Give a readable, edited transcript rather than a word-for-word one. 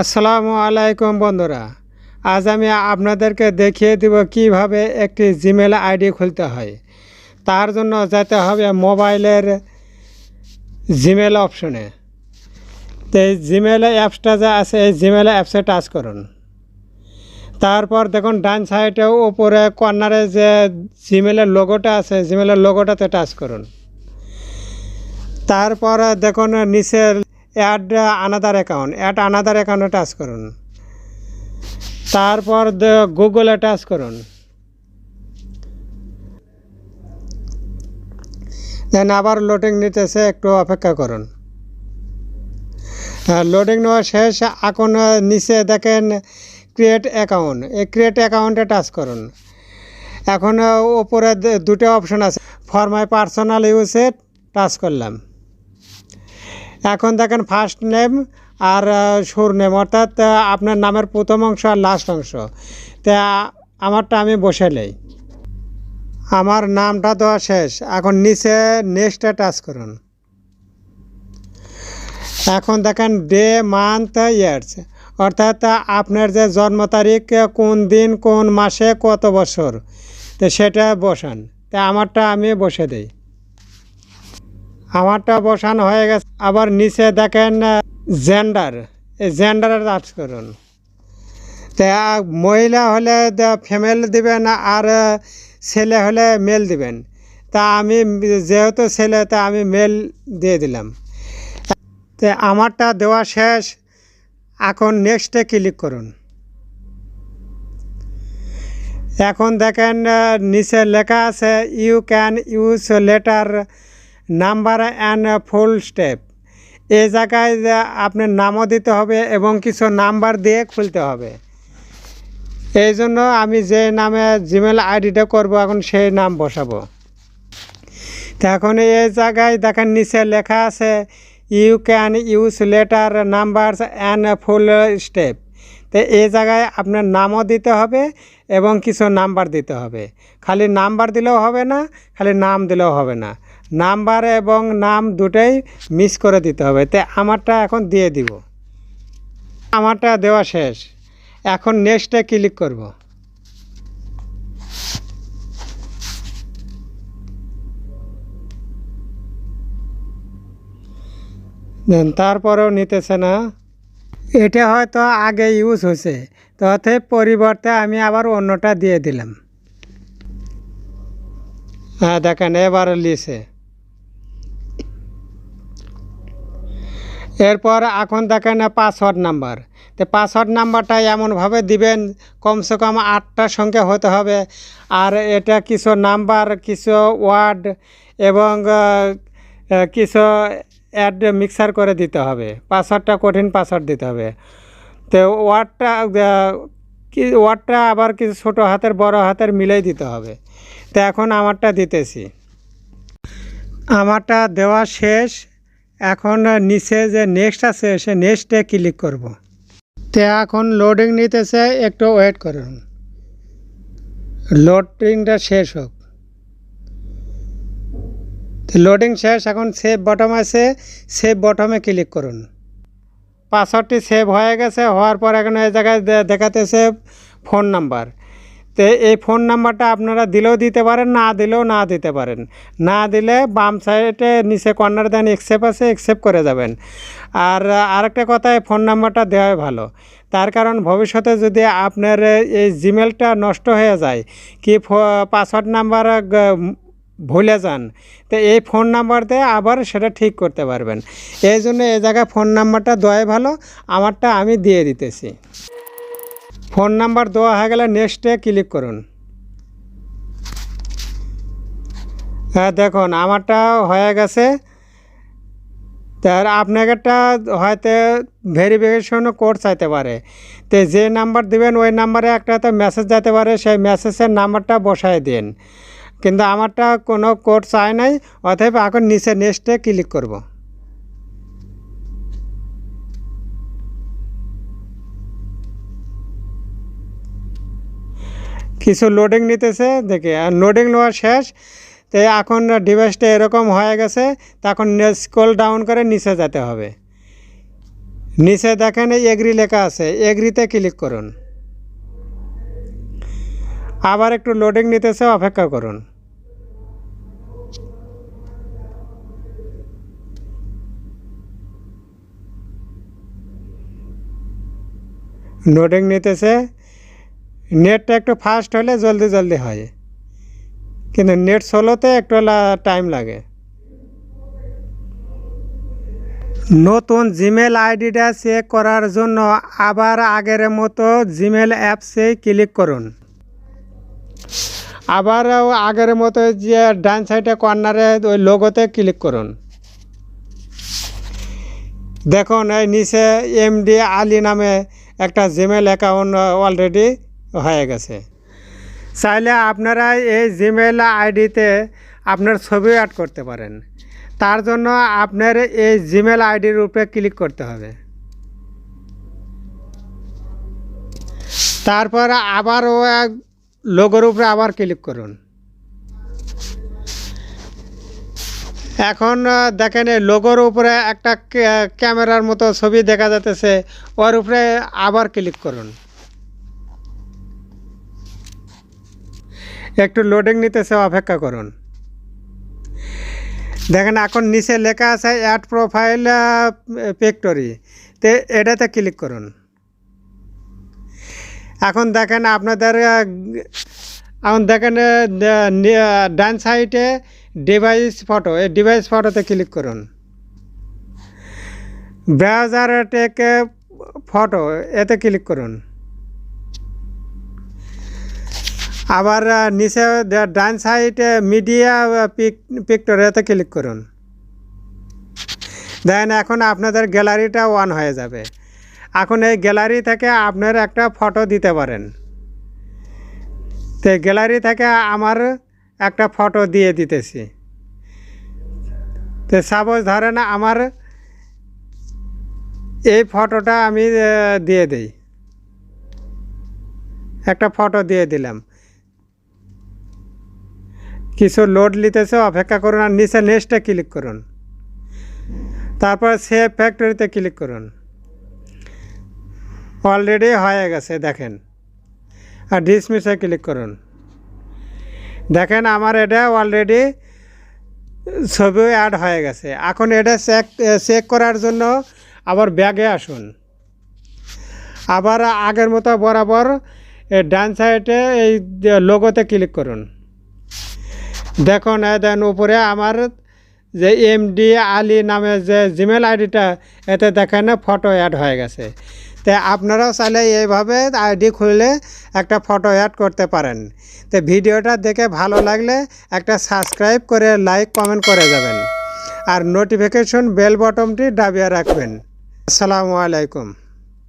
আসসালামু আলাইকুম বন্ধুরা। আজ আমি আপনাদেরকে দেখিয়ে দিব কিভাবে একটি জিমেল আইডি খুলতে হয়। তার জন্য যেতে হবে মোবাইলের জিমেল অপশনে। তো এই জিমেল অ্যাপসটা যা আছে এই জিমেল অ্যাপসে টাচ করুন। তারপর দেখুন ডান সাইডে উপরে কর্নারে যে জিমেলের লোগোটা আছে জিমেলের লোগোটাতে টাচ করুন। তারপর দেখুন নিচে অ্যাড আনাদার অ্যাকাউন্টে টাচ করুন। তারপর গুগলে টাচ করুন। দেন আবার লোডিং নিতেছে, একটু অপেক্ষা করুন। লোডিং নেওয়া শেষ। এখন নিচে দেখেন ক্রিয়েট অ্যাকাউন্ট, এই ক্রিয়েট অ্যাকাউন্টে টাচ করুন। এখন উপরে দুটো অপশন আছে, ফর মাই পার্সোনাল ইউজে টাচ করলাম। এখন দেখেন ফার্স্ট নেম আর সুর নেম, অর্থাৎ আপনার নামের প্রথম অংশ আর লাস্ট অংশ। তা আমারটা আমি বসে নেই। আমার নামটা দেওয়া শেষ। এখন নিচে নেক্সটে টাচ করুন। এখন দেখেন ডে মান্থ ইয়ার্স, অর্থাৎ আপনার যে জন্ম তারিখ কোন দিন কোন মাসে কত বছর, তো সেটা বসান। তা আমারটা আমি বসে দিই। আমারটা বসানো হয়ে গেছে। আবার নিচে দেখেন জেন্ডার, এই জেন্ডারে টাচ করুন। তা মহিলা হলে ফিমেল দিবেন আর ছেলে হলে মেল দিবেন। তা আমি যেহেতু ছেলে তা আমি মেল দিয়ে দিলাম। তো আমারটা দেওয়া শেষ। এখন নেক্সটে ক্লিক করুন। এখন দেখেন নিচে লেখা আছে you can use letter number and full stop. এই জায়গায় আপনার নামও দিতে হবে এবং কিছু নাম্বার দিয়ে খুলতে হবে। এই জন্য আমি যে নামে জিমেল আইডিটা করব এখন সেই নাম বসাবো। তো এখন এই জায়গায় দেখেন নিচে লেখা আছে you can use letter numbers and full stop. তো এই জায়গায় আপনার নামও দিতে হবে এবং কিছু নাম্বার দিতে হবে। খালি নাম্বার দিলেও হবে না, খালি নাম দিলেও হবে না, নাম্বার এবং নাম দুটোই মিক্স করে দিতে হবে। তো আমারটা এখন দিয়ে দিব। আমারটা দেওয়া শেষ। এখন নেক্সটে ক্লিক করব। দেন তারপরেও নিতেছে না। এটা হয়তো আগে ইউজ হয়েছে, তো অতএব পরিবর্তে আমি আবার অন্যটা দিয়ে দিলাম। হ্যাঁ দেখেন এবার লিখে। এরপর এখন দেখেন পাসওয়ার্ড নাম্বার। তো পাসওয়ার্ড নাম্বারটা এমনভাবে দিবেন কমসে কম 8টা সংখ্যা হতে হবে। আর এটা কিছু নাম্বার, কিছু ওয়ার্ড এবং কিছু অ্যাড মিক্সার করে দিতে হবে। পাসওয়ার্ডটা কঠিন পাসওয়ার্ড দিতে হবে। তো ওয়ার্ডটা আবার কিছু ছোটো হাতের বড় হাতের মিলেই দিতে হবে। তো এখন আমারটা দিতেছি। আমারটা দেওয়া শেষ। এখন নিচে যে নেক্সট আছে সে নেক্সটে ক্লিক করব। তো এখন লোডিং নিতেছে, একটু ওয়েট করুন, লোডিংটা শেষ হোক। লোডিং শেষ। এখন সেভ বটম আছে, সেভ বটমে ক্লিক করুন। পাসওয়ার্ডটি সেভ হয়ে গেছে। হওয়ার পর এখন এই জায়গায় দেখাতেছে ফোন নাম্বার। তো এই ফোন নাম্বারটা আপনারা দিলেও দিতে পারেন, না দিলেও না দিতে পারেন। না দিলে বাম সাইডে নিচে কর্নার দেন অ্যাকসেপ্ট আছে, অ্যাকসেপ্ট করে যাবেন। আর আরেকটা কথা, এই ফোন নাম্বারটা দেওয়াই ভালো। তার কারণ ভবিষ্যতে যদি আপনার এই জিমেলটা নষ্ট হয়ে যায়, কি পাসওয়ার্ড নাম্বার ভুলে যান, তো এই ফোন নাম্বার দিয়ে আবার সেটা ঠিক করতে পারবেন। এই জন্য এই জায়গায় ফোন নাম্বারটা দেওয়াই ভালো। আমারটা আমি দিয়ে দিতেছি। ফোন নাম্বার দেওয়া হয়ে গেলে নেক্সটে ক্লিক করুন। হ্যাঁ দেখুন আমারটা হয়ে গেছে। তার আপনাকেটা হয়তো ভেরিফিকেশন কোড চাইতে পারে। তো যে নাম্বার দিবেন ওই নাম্বারে একটা তো মেসেজ যেতে পারে, সেই মেসেজের নাম্বারটা বসায় দিন। কিন্তু আমারটা কোনো কোড চায় নাই, অতএব এখন নিচে নেক্সটে ক্লিক করব। কিছু লোডিং নিতেছে দেখে, আর লোডিং নেওয়া শেষ। তো এখন ডিভাইসটা এরকম হয়ে গেছে। তখন স্ক্রল ডাউন করে নিচে যেতে হবে। নিচে দেখেন এগ্রি লেখা আছে, এগ্রিতে ক্লিক করুন। আবার একটু লোডিং নিতেছে, অপেক্ষা করুন। লোডিং নিতেছে, নেটটা একটু ফাস্ট হলে জলদি জলদি হয়, কিন্তু নেট স্লোতে একটু টাইম লাগে। নতুন জিমেল আইডিটা চেক করার জন্য আবার আগের মতো জিমেল অ্যাপসে ক্লিক করুন। আবার আগের মতো যে ডান সাইডে কর্নারে ওই লোগোতে ক্লিক করুন। দেখুন এই নিচে এমডি আলী নামে একটা জিমেল অ্যাকাউন্ট অলরেডি হয়ে গেছে। চাইলে আপনারা এই জিমেল আইডিতে আপনার ছবি অ্যাড করতে পারেন। তার জন্য আপনার এই জিমেল আইডির উপরে ক্লিক করতে হবে। তারপর আবার ও লোগোর উপরে আবার ক্লিক করুন। এখন দেখেন এই লোগোর উপরে একটা ক্যামেরার মতো ছবি দেখা যাচ্ছে, ওর উপরে আবার ক্লিক করুন। একটু লোডিং নিতেছে, অপেক্ষা করুন। দেখেন এখন নিচে লেখা আছে অ্যাড প্রোফাইল পিকচার, তো এটাতে ক্লিক করুন। এখন দেখেন আপনাদের ডান সাইডে ডিভাইস ফটো, এই ডিভাইস ফটোতে ক্লিক করুন। ব্রাউজার টেক ফটো, এতে ক্লিক করুন। আবার নিচে ডান সাইডে মিডিয়া পিকচার, এতে ক্লিক করুন। দেন এখন আপনাদের গ্যালারিটা অন হয়ে যাবে। এখন এই গ্যালারি থেকে আপনার একটা ফটো দিতে পারেন। তো গ্যালারি থেকে আমার একটা ফটো দিয়ে দিতেছি। তো সাপোজ ধরেন আমার এই ফটোটা আমি দিয়ে দিই, একটা ফটো দিয়ে দিলাম। কিছু লোড নিতেছে, অপেক্ষা করুন। আর নিচে নেক্সটে ক্লিক করুন। তারপর সেভ ফ্যাক্টরিতে ক্লিক করুন। অলরেডি হয়ে গেছে দেখেন। আর ডিসমিসে ক্লিক করুন। দেখেন আমার এটা অলরেডি ছবি অ্যাড হয়ে গেছে। এখন এটা চেক করার জন্য আবার ব্যাগে আসুন। আবার আগের মতো বরাবর ডান সাইডে এই লোগোতে ক্লিক করুন। দেখুন দেন উপরে আমার যে এমডি আলী নামে যে জিমেল আইডিটা, এতে দেখেন ফটো অ্যাড হয়ে গেছে। তাই আপনারাও চাইলে এইভাবে আইডি খুললে একটা ফটো অ্যাড করতে পারেন। তো ভিডিওটা দেখে ভালো লাগলে একটা সাবস্ক্রাইব করে লাইক কমেন্ট করে যাবেন। আর নোটিফিকেশন বেল বটনটি দাবিয়ে রাখবেন। আসসালামু আলাইকুম।